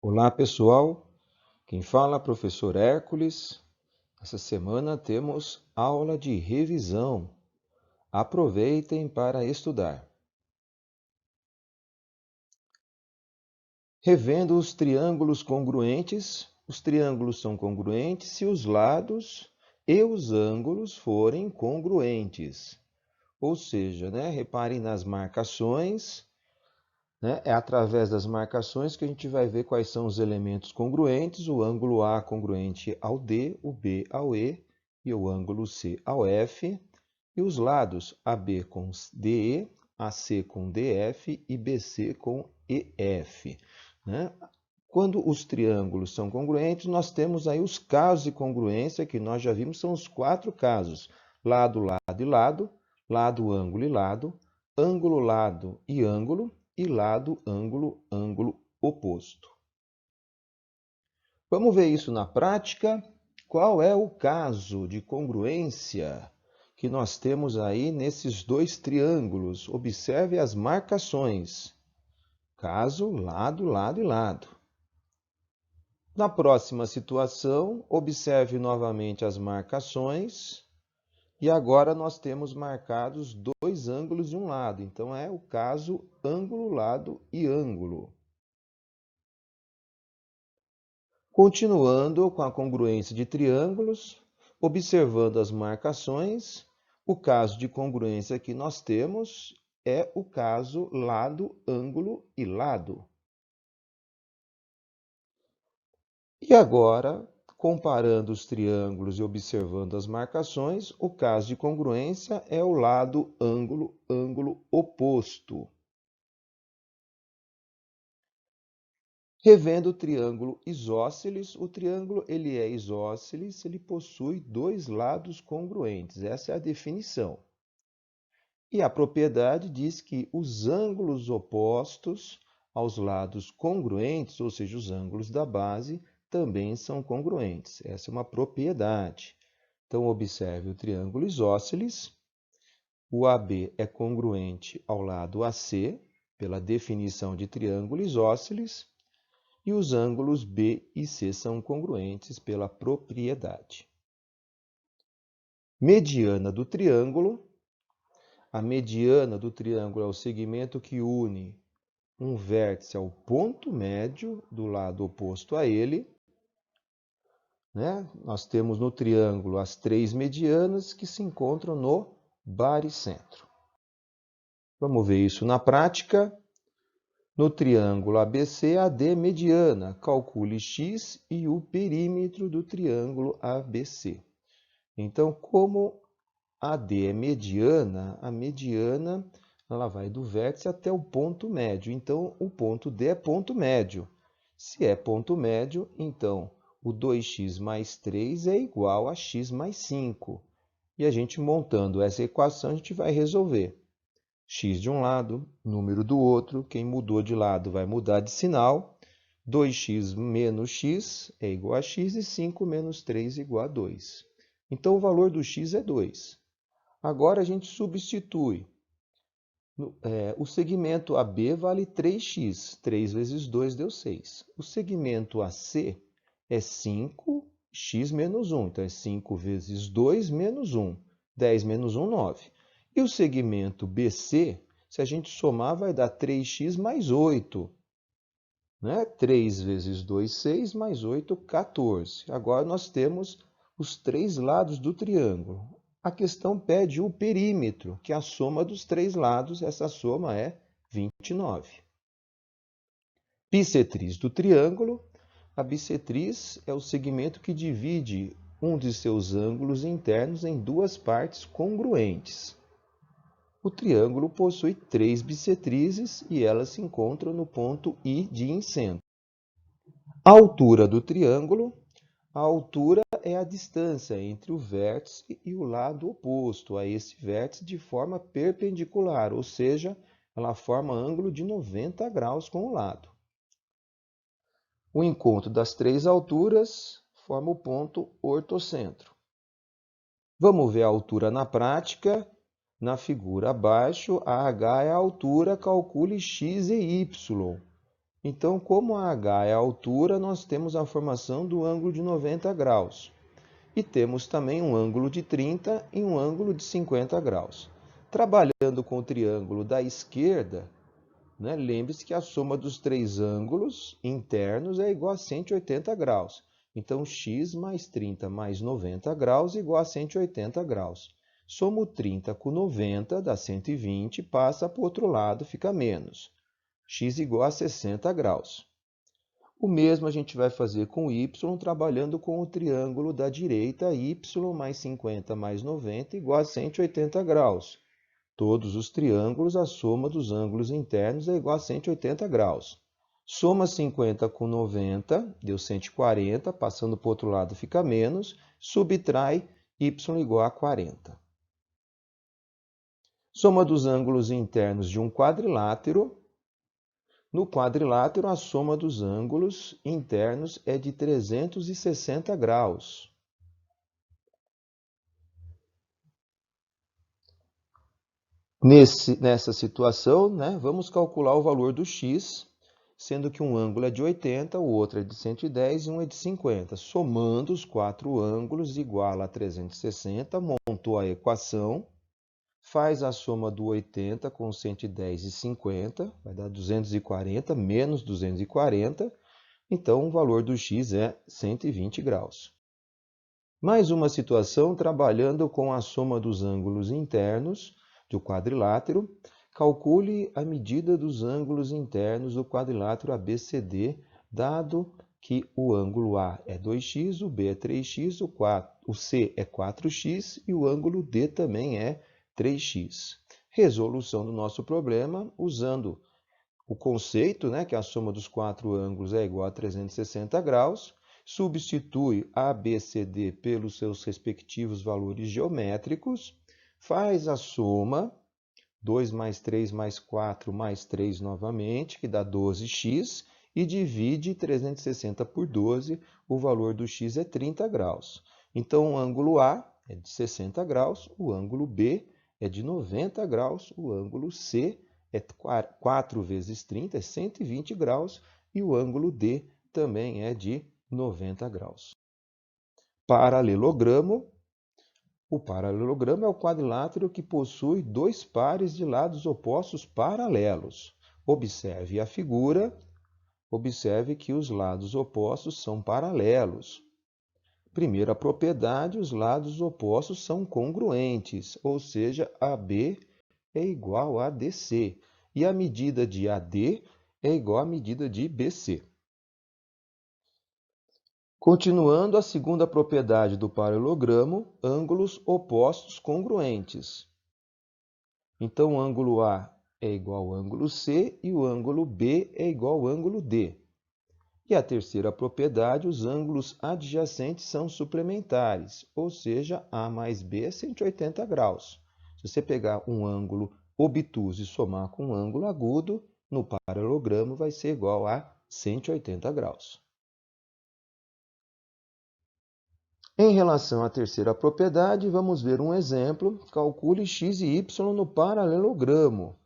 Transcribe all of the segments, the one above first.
Olá, pessoal. Quem fala é o professor Hércules. Essa semana temos aula de revisão. Aproveitem para estudar. Revendo os triângulos congruentes, os triângulos são congruentes se os lados e os ângulos forem congruentes. Ou seja, reparem nas marcações. É através das marcações que a gente vai ver quais são os elementos congruentes, o ângulo A congruente ao D, o B ao E e o ângulo C ao F, e os lados AB com DE, AC com DF e BC com EF. Quando os triângulos são congruentes, nós temos aí os casos de congruência, que nós já vimos, são os 4 casos. Lado, lado e lado, lado, ângulo e lado, ângulo, lado e lado, ângulo, ângulo oposto. Vamos ver isso na prática. Qual é o caso de congruência que nós temos aí nesses dois triângulos? Observe as marcações. Caso, lado, lado e lado. Na próxima situação, observe novamente as marcações. E agora nós temos marcados dois ângulos de um lado. Então, é o caso ângulo, lado e ângulo. Continuando com a congruência de triângulos, observando as marcações, o caso de congruência que nós temos é o caso lado, ângulo e lado. E agora, comparando os triângulos e observando as marcações, o caso de congruência é o lado, ângulo, ângulo oposto. Revendo o triângulo isósceles, o triângulo ele é isósceles, ele possui dois lados congruentes. Essa é a definição. E a propriedade diz que os ângulos opostos aos lados congruentes, ou seja, os ângulos da base, também são congruentes. Essa é uma propriedade. Então, observe o triângulo isósceles. O AB é congruente ao lado AC, pela definição de triângulo isósceles. E os ângulos B e C são congruentes pela propriedade. Mediana do triângulo. A mediana do triângulo é o segmento que une um vértice ao ponto médio do lado oposto a ele. Nós temos no triângulo as três medianas que se encontram no baricentro. Vamos ver isso na prática. No triângulo ABC, AD é mediana. Calcule x e o perímetro do triângulo ABC. Então, como AD é mediana, a mediana ela vai do vértice até o ponto médio. Então, o ponto D é ponto médio. Se é ponto médio, então o 2x mais 3 é igual a x mais 5. E a gente montando essa equação, a gente vai resolver. X de um lado, número do outro, quem mudou de lado vai mudar de sinal. 2x menos x é igual a x e 5 menos 3 é igual a 2. Então, o valor do x é 2. Agora, a gente substitui. O segmento AB vale 3x. 3 vezes 2 deu 6. O segmento AC é 5x menos 1. Então, é 5 vezes 2 menos 1. 10 menos 1, 9. E o segmento BC, se a gente somar, vai dar 3x mais 8. 3 vezes 2, 6, mais 8, 14. Agora nós temos os três lados do triângulo. A questão pede o perímetro, que é a soma dos três lados. Essa soma é 29. Bissetriz do triângulo. A bissetriz é o segmento que divide um de seus ângulos internos em duas partes congruentes. O triângulo possui três bissetrizes e elas se encontram no ponto I de incentro. A altura do triângulo. A altura é a distância entre o vértice e o lado oposto a esse vértice de forma perpendicular, ou seja, ela forma ângulo de 90 graus com o lado. O encontro das três alturas forma o ponto ortocentro. Vamos ver a altura na prática. Na figura abaixo, a h é a altura, calcule x e y. Então, como a H é a altura, nós temos a formação do ângulo de 90 graus. E temos também um ângulo de 30 e um ângulo de 50 graus. Trabalhando com o triângulo da esquerda, lembre-se que a soma dos três ângulos internos é igual a 180 graus. Então, x mais 30 mais 90 graus é igual a 180 graus. Somo 30 com 90, dá 120, passa para o outro lado, fica menos. X igual a 60 graus. O mesmo a gente vai fazer com y, trabalhando com o triângulo da direita, y mais 50 mais 90 igual a 180 graus. Todos os triângulos, a soma dos ângulos internos é igual a 180 graus. Soma 50 com 90, deu 140, passando para o outro lado fica menos, subtrai y igual a 40. Soma dos ângulos internos de um quadrilátero. No quadrilátero, a soma dos ângulos internos é de 360 graus. Nessa situação, vamos calcular o valor do x, sendo que um ângulo é de 80, o outro é de 110 e um é de 50. Somando os quatro ângulos, igual a 360, montou a equação, faz a soma do 80 com 110 e 50, vai dar 240 menos 240, então o valor do x é 120 graus. Mais uma situação trabalhando com a soma dos ângulos internos do quadrilátero. Calcule a medida dos ângulos internos do quadrilátero ABCD, dado que o ângulo A é 2x, o B é 3x, o C é 4x e o ângulo D também é 3x. Resolução do nosso problema usando o conceito, que a soma dos quatro ângulos é igual a 360 graus, substitui ABCD pelos seus respectivos valores geométricos, faz a soma, 2 mais 3 mais 4 mais 3 novamente, que dá 12x, e divide 360 por 12, o valor do x é 30 graus. Então, o ângulo A é de 60 graus, o ângulo B é de 90 graus, o ângulo C é 4 vezes 30, é 120 graus, e o ângulo D também é de 90 graus. Paralelogramo. O paralelogramo é o quadrilátero que possui dois pares de lados opostos paralelos. Observe a figura, observe que os lados opostos são paralelos. Primeira propriedade, os lados opostos são congruentes, ou seja, AB é igual a DC, e a medida de AD é igual à medida de BC. Continuando, a segunda propriedade do paralelogramo, ângulos opostos congruentes. Então, o ângulo A é igual ao ângulo C e o ângulo B é igual ao ângulo D. E a terceira propriedade, os ângulos adjacentes são suplementares, ou seja, A mais B é 180 graus. Se você pegar um ângulo obtuso e somar com um ângulo agudo, no paralelogramo vai ser igual a 180 graus. Em relação à terceira propriedade, vamos ver um exemplo. Calcule x e y no paralelogramo.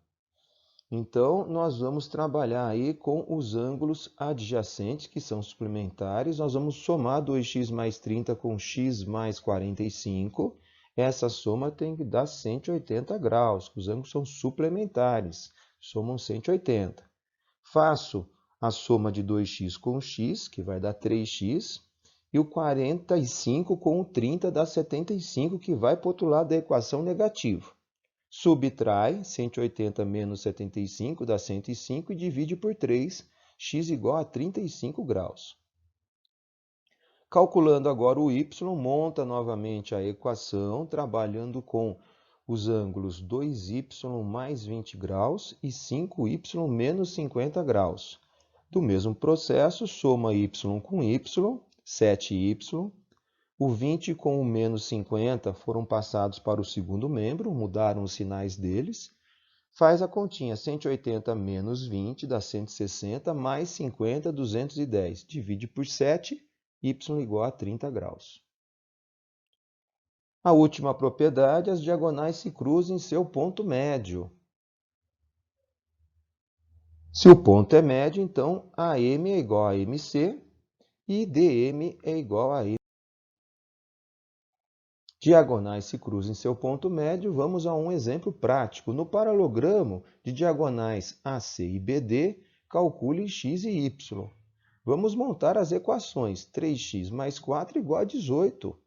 Então, nós vamos trabalhar aí com os ângulos adjacentes, que são suplementares. Nós vamos somar 2x mais 30 com x mais 45. Essa soma tem que dar 180 graus, os ângulos são suplementares, somam 180. Faço a soma de 2x com x, que vai dar 3x. E o 45 com o 30 dá 75, que vai para o outro lado da equação negativo. Subtrai 180 menos 75 dá 105 e divide por 3, x igual a 35 graus. Calculando agora o y, monta novamente a equação, trabalhando com os ângulos 2y mais 20 graus e 5y menos 50 graus. Do mesmo processo, soma y com y, 7y. O 20 com o menos 50 foram passados para o segundo membro, mudaram os sinais deles. Faz a continha, 180 menos 20 dá 160, mais 50, 210. Divide por 7, y igual a 30 graus. A última propriedade, as diagonais se cruzam em seu ponto médio. Se o ponto é médio, então AM é igual a MC e DM é igual a M. Diagonais se cruzam em seu ponto médio, vamos a um exemplo prático. No paralogramo de diagonais AC e BD, calcule x e y. Vamos montar as equações. 3x mais 4 igual a 18.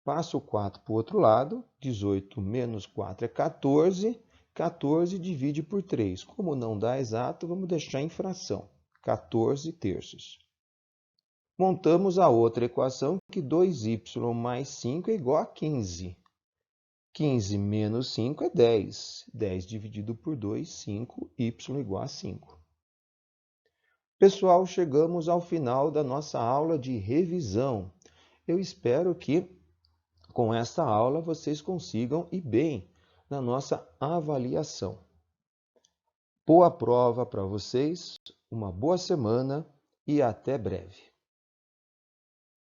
Passo o 4 para o outro lado. 18 menos 4 é 14. 14 divide por 3. Como não dá exato, vamos deixar em fração. 14 terços. Montamos a outra equação, que 2y mais 5 é igual a 15. 15 menos 5 é 10. 10 dividido por 2, 5. Y igual a 5. Pessoal, chegamos ao final da nossa aula de revisão. Eu espero que com esta aula vocês consigam ir bem na nossa avaliação. Boa prova para vocês, uma boa semana e até breve.